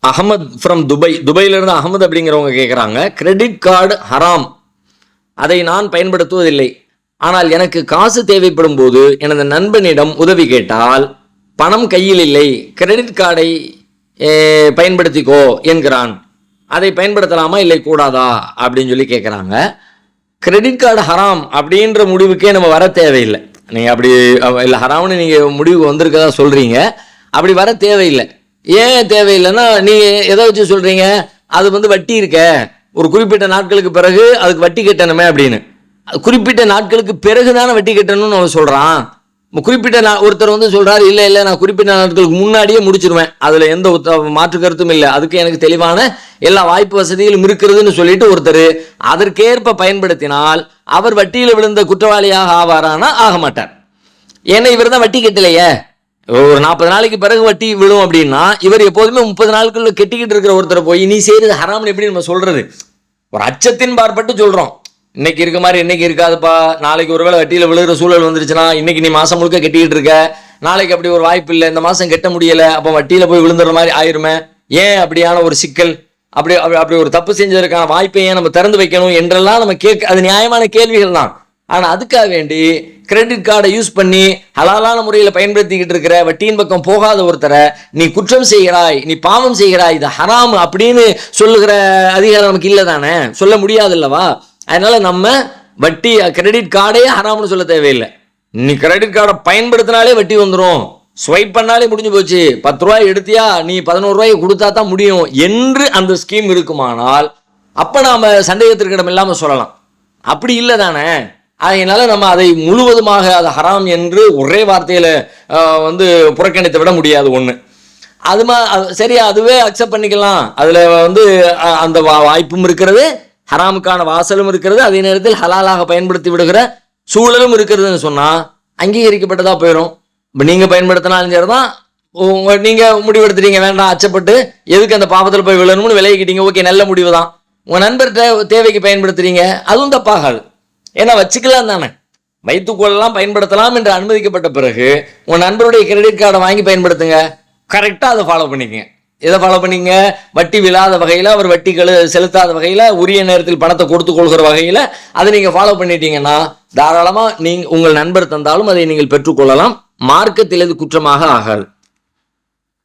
Ahmed from துபையிலிருந்து Ahmed அப்படிங்கிறவங்க கேட்குறாங்க, credit card ஹராம், அதை நான் பயன்படுத்துவதில்லை. ஆனால் எனக்கு காசு தேவைப்படும் போது எனது நண்பனிடம் உதவி கேட்டால் பணம் கையில் இல்லை, கிரெடிட் கார்டை பயன்படுத்திக்கோ என்கிறான். அதை பயன்படுத்தலாமா இல்லை கூடாதா அப்படின்னு சொல்லி கேட்குறாங்க. கிரெடிட் கார்டு ஹராம் அப்படின்ற முடிவுக்கே நம்ம வர தேவையில்லை. நீங்கள் அப்படி இல்லை ஹராம்னு நீங்கள் முடிவுக்கு வந்திருக்கதா சொல்கிறீங்க, அப்படி வர தேவையில்லை. ஏன் தேவையில்லைன்னா நீங்கள் எதை வச்சு சொல்கிறீங்க, அது வட்டி இருக்க, ஒரு குறிப்பிட்ட நாட்களுக்கு பிறகு அதுக்கு வட்டி கட்டணுமே அப்படின்னு. குறிப்பிட்ட நாட்களுக்கு பிறகு தானே வட்டி கட்டணும்னு அவன் சொல்கிறான். குறிப்பிட்ட ஒருத்தர் சொல்கிறார், இல்லை நான் குறிப்பிட்ட நாட்களுக்கு முன்னாடியே முடிச்சிருவேன், அதில் எந்த மாற்று கருத்தும் இல்லை, அதுக்கு எனக்கு தெளிவான எல்லா வாய்ப்பு வசதிகளும் இருக்கிறதுன்னு சொல்லிட்டு ஒருத்தர் அதற்கேற்ப பயன்படுத்தினால் அவர் வட்டியில் விழுந்த குற்றவாளியாக ஆவாரானா ஆக மாட்டார். ஏன்னா இவர் தான் வட்டி கட்டலையே. ஒரு 40 நாளைக்கு பிறகு வட்டி விழும் அப்படின்னா இவர் எப்போதுமே 30 நாளுக்குள்ள கெட்டிக்கிட்டு இருக்கிற ஒருத்தரை போய் நீ செய்யறது ஹராம்னு எப்படி நம்ம சொல்றது? ஒரு அச்சத்தின் பார்ப்பட்டு சொல்றோம். இன்னைக்கு இருக்க மாதிரி இன்னைக்கு இருக்காதுப்பா, நாளைக்கு ஒருவேளை வட்டியில விழுகிற சூழல் வந்துருச்சுன்னா இன்னைக்கு நீ மாசம் முழுக்க கெட்டிக்கிட்டு இருக்க, நாளைக்கு அப்படி ஒரு வாய்ப்பு இல்லை, இந்த மாசம் கெட்ட முடியல, அப்போ வட்டியில போய் விழுந்துற மாதிரி ஆயிருமே, ஏன் அப்படியான ஒரு சிக்கல், அப்படி ஒரு தப்பு செஞ்சதற்கான வாய்ப்பை ஏன் நம்ம திறந்து வைக்கணும் என்றெல்லாம் நம்ம அது நியாயமான கேள்விகள் தான். ஆனா அதுக்காக வேண்டி கிரெடிட் கார்டை யூஸ் பண்ணி ஹலாலான முறையில் பயன்படுத்திக்கிட்டு இருக்கிற வட்டியின் பக்கம் போகாத ஒருத்தரை நீ குற்றம் செய்கிறாய், நீ பாவம் செய்கிறாய், இது ஹராம் அப்படின்னு சொல்லுகிற அதிகாரம் நமக்கு இல்லை தானே, சொல்ல முடியாது இல்லவா? அதனால நம்ம வட்டி கிரெடிட் கார்டே ஹராம்னு சொல்ல தேவையில்லை. நீ கிரெடிட் கார்டை பயன்படுத்தினாலே வட்டி வந்துடும், ஸ்வைப் பண்ணாலே முடிஞ்சு போச்சு, 10 ரூபாய் எடுத்தியா நீ 11 ரூபாய் கொடுத்தா தான் முடியும் என்று அந்த ஸ்கீம் இருக்குமானால் அப்ப நாம சந்தேகத்திற்கு இடம் இல்லாம சொல்லலாம். அப்படி இல்லை தானே. அதனால நம்ம அதை முழுவதுமாக அது ஹராம் என்று ஒரே வார்த்தையில புறக்கணித்து விட முடியாது. ஒண்ணு சரியா, அதுவே அக்செப்ட் பண்ணிக்கலாம். அதுல அந்த வாய்ப்பும் இருக்கிறது, ஹராமுக்கான வாசலும் இருக்கிறது, அதே நேரத்தில் ஹலாலாக பயன்படுத்தி விடுகிற சூழலும் இருக்கிறதுன்னு சொன்னா அங்கீகரிக்கப்பட்டதா போயிடும். இப்போ நீங்க பயன்படுத்தினாலும் சரிதான், நீங்க முடிவெடுத்துட்டீங்க வேண்டாம் அச்சப்பட்டு எதுக்கு அந்த பாவத்தில் போய் விழணும்னு விலகிக்கிட்டீங்க, ஓகே நல்ல முடிவு தான். உங்க நண்பர் தேவைக்கு பயன்படுத்துறீங்க, அதுவும் தப்பாகாது. ஏன்னா வச்சுக்கலாம் தானே, வைத்துக்கொள்ளலாம், பயன்படுத்தலாம் என்று அனுமதிக்கப்பட்ட பிறகு உங்க நண்பருடைய கிரெடிட் கார்டை வாங்கி பயன்படுத்துங்க, கரெக்டா அதை ஃபாலோ பண்ணிக்கங்க. எதை ஃபாலோ பண்ணிங்க? வட்டி விழாத வகையில, அவர் வட்டிகள் செலுத்தாத வகையில, உரிய நேரத்தில் பணத்தை கொடுத்து கொள்கிற வகையில அதை நீங்க ஃபாலோ பண்ணிட்டீங்கன்னா தாராளமா உங்கள் நண்பர் தந்தாலும் அதை நீங்கள் பெற்றுக்கொள்ளலாம். மார்க்கத்தில் இது குற்றமாக ஆகாது.